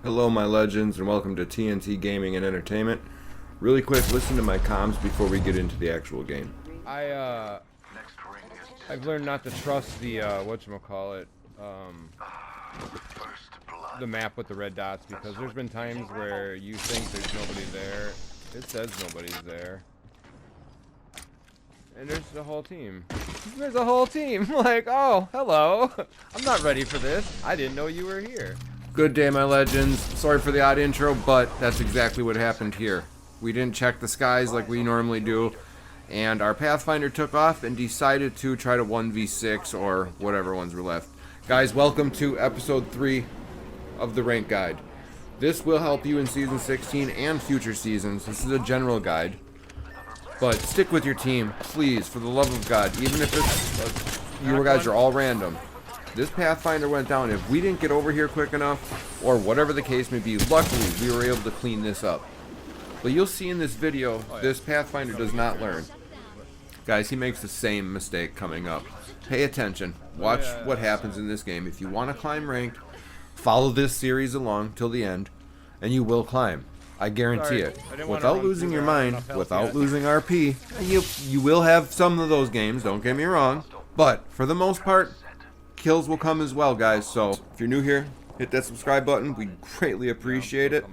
Hello my legends and welcome to TNT Gaming and Entertainment. Really quick, listen to my comms before we get into the actual game. I've learned not to trust the whatchamacallit, the map with the red dots, because there's been times where you think there's nobody there. It says nobody's there. And there's a whole team. There's a whole team. Like, oh, hello. I'm not ready for this. I didn't know you were here. Good day my legends. Sorry for the odd intro, but that's exactly what happened here. We didn't check the skies like we normally do, and our Pathfinder took off and decided to try to 1v6 or whatever ones were left. Guys, welcome to episode 3 of the rank guide. This will help you in season 16 and future seasons. This is a general guide. But stick with your team, please, for the love of God. Even if it's you guys are all random. This Pathfinder went down. If we didn't get over here quick enough, or whatever the case may be, luckily we were able to clean this up. But you'll see in this video, this Pathfinder does not learn. Guys, he makes the same mistake coming up. Pay attention. Watch what happens in this game. If you want to climb ranked, follow this series along till the end, and you will climb. I guarantee it. Without losing your mind, without losing RP, you will have some of those games, don't get me wrong. But for the most part, kills will come as well, guys. So if you're new here, hit that subscribe button. We greatly appreciate it.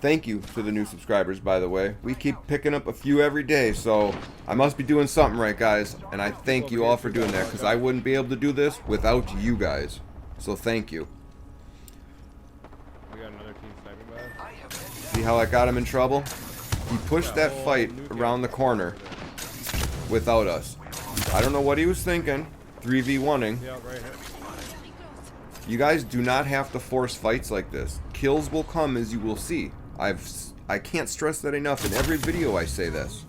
Thank you to the new subscribers, by the way. We keep picking up a few every day, so I must be doing something right, guys. And I thank you all for doing that, because I wouldn't be able to do this without you guys. So thank you. We got another team sniping by. See how I got him in trouble? He pushed that fight around the corner without us. I don't know what he was thinking. 3v1ing. Yeah, right here. You guys do not have to force fights like this. Kills will come, as you will see. I can't stress that enough. In every video I say this.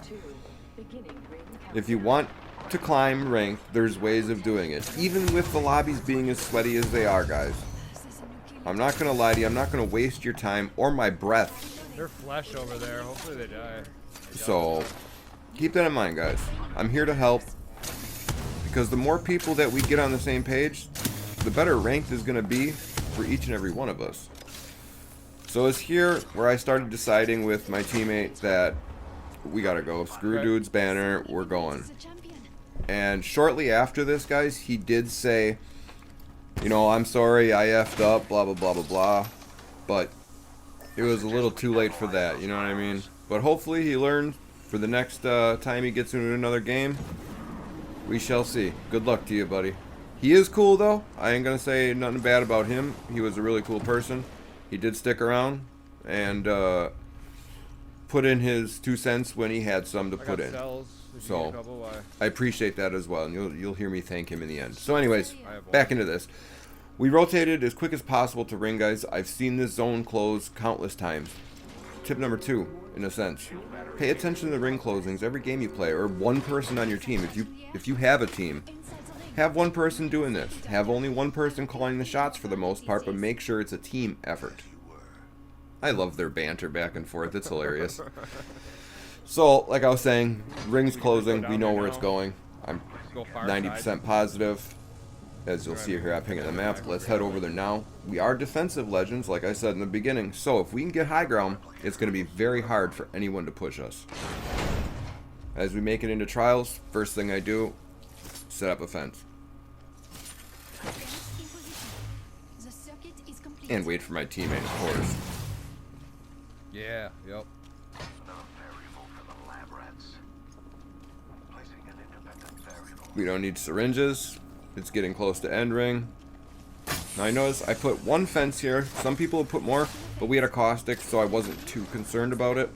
If you want to climb rank, there's ways of doing it. Even with the lobbies being as sweaty as they are, guys. I'm not going to lie to you. I'm not going to waste your time or my breath. They're flesh over there. Hopefully they die. So, keep that in mind, guys. I'm here to help. Because the more people that we get on the same page, the better ranked is going to be for each and every one of us. So it's here where I started deciding with my teammate that we got to go. Screw dude's banner, we're going. And shortly after this, guys, he did say, you know, I'm sorry, I effed up, blah, blah, blah, blah, blah. But it was a little too late for that, you know what I mean? But hopefully he learned for the next time he gets into another game. We shall see. Good luck to you, buddy. He is cool, though. I ain't gonna say nothing bad about him. He was a really cool person. He did stick around and put in his 2 cents when he had some to put in. So I appreciate that as well, and you'll hear me thank him in the end. So anyways, back into this. We rotated as quick as possible to ring, guys. I've seen this zone close countless times. Tip number 2, in a sense. Pay attention to the ring closings every game you play, or one person on your team. If you have a team, have one person doing this. Have only one person calling the shots for the most part, but make sure it's a team effort. I love their banter back and forth. It's hilarious. So, like I was saying, rings closing. We know where it's going. I'm 90% positive. As you'll see here, I'm pinging the map. Let's head over there now. We are defensive legends, like I said in the beginning. So if we can get high ground, it's going to be very hard for anyone to push us. As we make it into trials, first thing I do, set up a fence. And wait for my teammate, of course. Yeah, yep. We don't need syringes. It's getting close to end ring. Now I notice I put one fence here. Some people have put more, but we had a caustic, so I wasn't too concerned about it.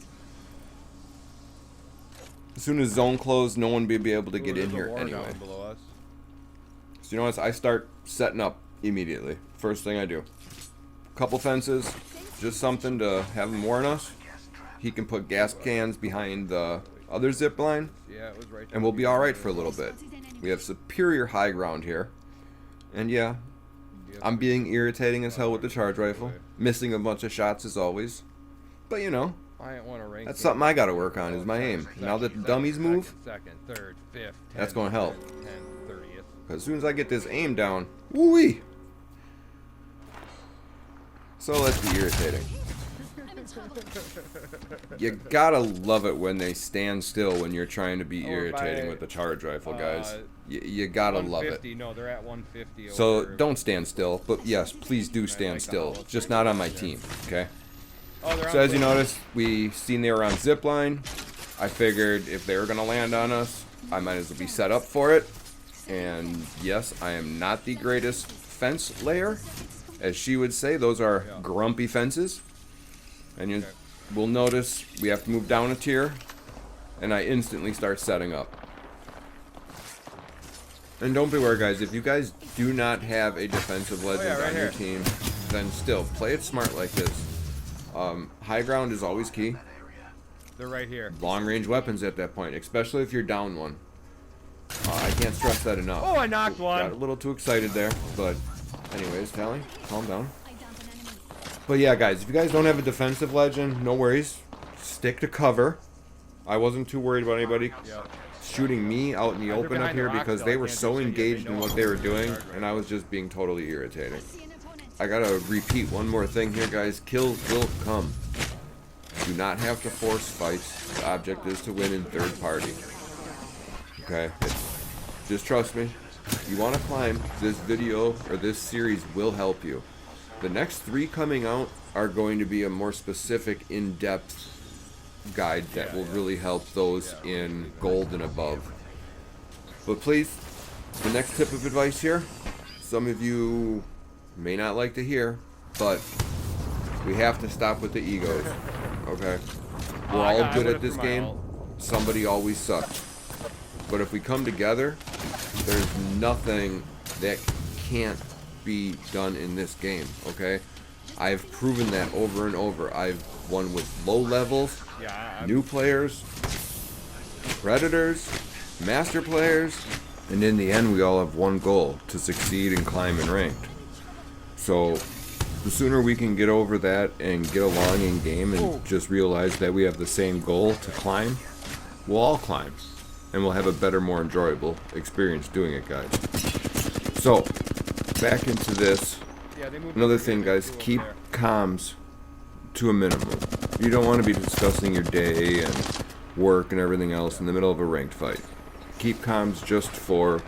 As soon as zone closed, no one would be able to get in here anyway. So you notice I start setting up immediately. First thing I do. Couple fences, just something to have him warn us. He can put gas cans behind the other zip line, and we'll be alright for a little bit. We have superior high ground here. And yeah, I'm being irritating as hell with the charge rifle. Missing a bunch of shots as always. But you know, that's something I gotta work on, is my aim. Now that the dummies move, that's gonna help. As soon as I get this aim down, woo-wee! So let's be irritating. You gotta love it when they stand still when you're trying to be irritating with the charge rifle, guys. You gotta love it. No, they're at 150. So don't stand still, but yes, please do stand still. Just not on my team, okay? So as you notice, we seen they were on zipline. I figured if they were gonna land on us, I might as well be set up for it. And yes, I am not the greatest fence layer. As she would say, those are grumpy fences. And you will notice we have to move down a tier. And I instantly start setting up. And don't be worried, guys. If you guys do not have a defensive legend on your team, then still play it smart like this. High ground is always key. They're right here. Long range weapons at that point, especially if you're down one. I can't stress that enough. Oh, I knocked one. Got a little too excited there, but anyways, Tally, calm down. But yeah, guys, if you guys don't have a defensive legend, no worries. Stick to cover. I wasn't too worried about anybody shooting me out in the open up here because they were so engaged in what they were doing, and I was just being totally irritating. I gotta repeat one more thing here, guys. Kills will come. Do not have to force fights. The object is to win in third party. Okay? Just trust me. You want to climb, this video or this series will help you. The next 3 coming out are going to be a more specific, in-depth guide that will really help those in gold and above. But please, the next tip of advice here, some of you may not like to hear, but we have to stop with the egos. Okay? We're all good at this game. Somebody always sucks. But if we come together, there's nothing that can't be done in this game, okay? I've proven that over and over. I've won with low levels, new players, predators, master players, and in the end we all have one goal, to succeed and climb in ranked. So the sooner we can get over that and get along in game and just realize that we have the same goal to climb, we'll all climb. And we'll have a better, more enjoyable experience doing it, guys. So, back into this. Another thing, guys, keep comms to a minimum. You don't want to be discussing your day and work and everything else in the middle of a ranked fight. Keep comms just for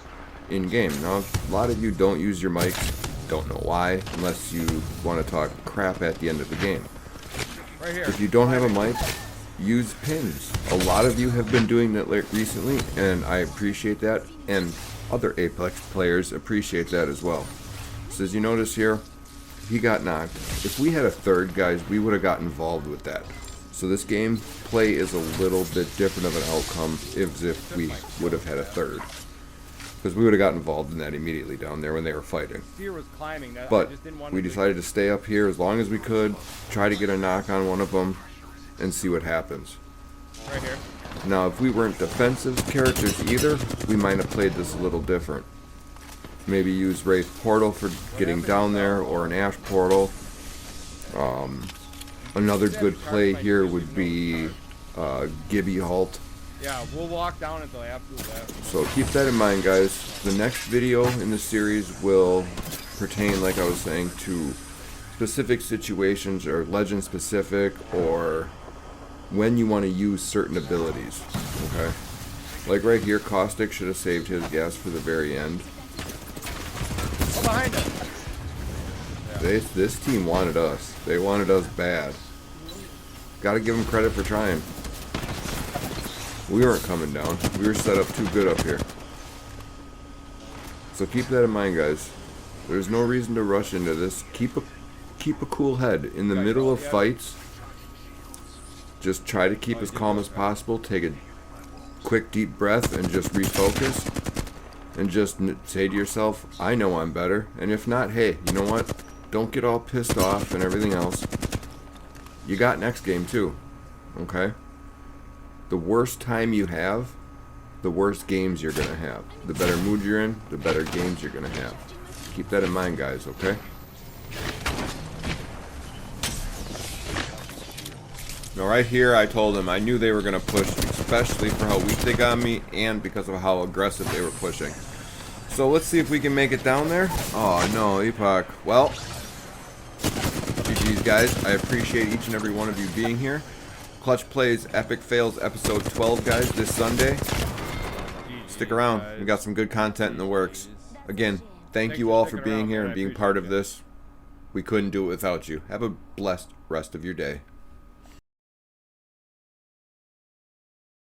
in-game. Now, a lot of you don't use your mics, don't know why, unless you want to talk crap at the end of the game. If you don't have a mic, use pins. A lot of you have been doing that recently, and I appreciate that, and other Apex players appreciate that as well. So as you notice here, he got knocked. If we had a third, guys, we would have got involved with that. So this game play is a little bit different of an outcome if we would have had a third. Because we would have got involved in that immediately down there when they were fighting. But we decided to stay up here as long as we could, try to get a knock on one of them, and see what happens. Right here. Now, if we weren't defensive characters either, we might have played this a little different. Maybe use Wraith Portal for getting down there, or an Ash Portal. Another good play here would be Gibby Halt. Yeah, we'll walk down until absolute left. So keep that in mind, guys. The next video in the series will pertain, like I was saying, to specific situations or legend specific, or when you want to use certain abilities. Okay, like right here, Caustic should have saved his gas for the very end. Oh, behind us. This team wanted us. They wanted us bad. Gotta give them credit for trying. We weren't coming down. We were set up too good up here. So keep that in mind, guys. There's no reason to rush into this. Keep a cool head. In the middle of fights, just try to keep as calm as possible. Take a quick deep breath and just refocus. And just say to yourself, I know I'm better. And if not, hey, you know what? Don't get all pissed off and everything else. You got next game too. Okay? The worst time you have, the worst games you're going to have. The better mood you're in, the better games you're going to have. Keep that in mind, guys, okay? Now right here, I told them I knew they were going to push, especially for how weak they got me and because of how aggressive they were pushing. So let's see if we can make it down there. Oh no, Epoch. Well, GG. GG's, guys. I appreciate each and every one of you being here. Clutch Plays Epic Fails episode 12, guys, this Sunday. Stick around. We got some good content in the works. Again, thank you all for being here and being part of this. We couldn't do it without you. Have a blessed rest of your day.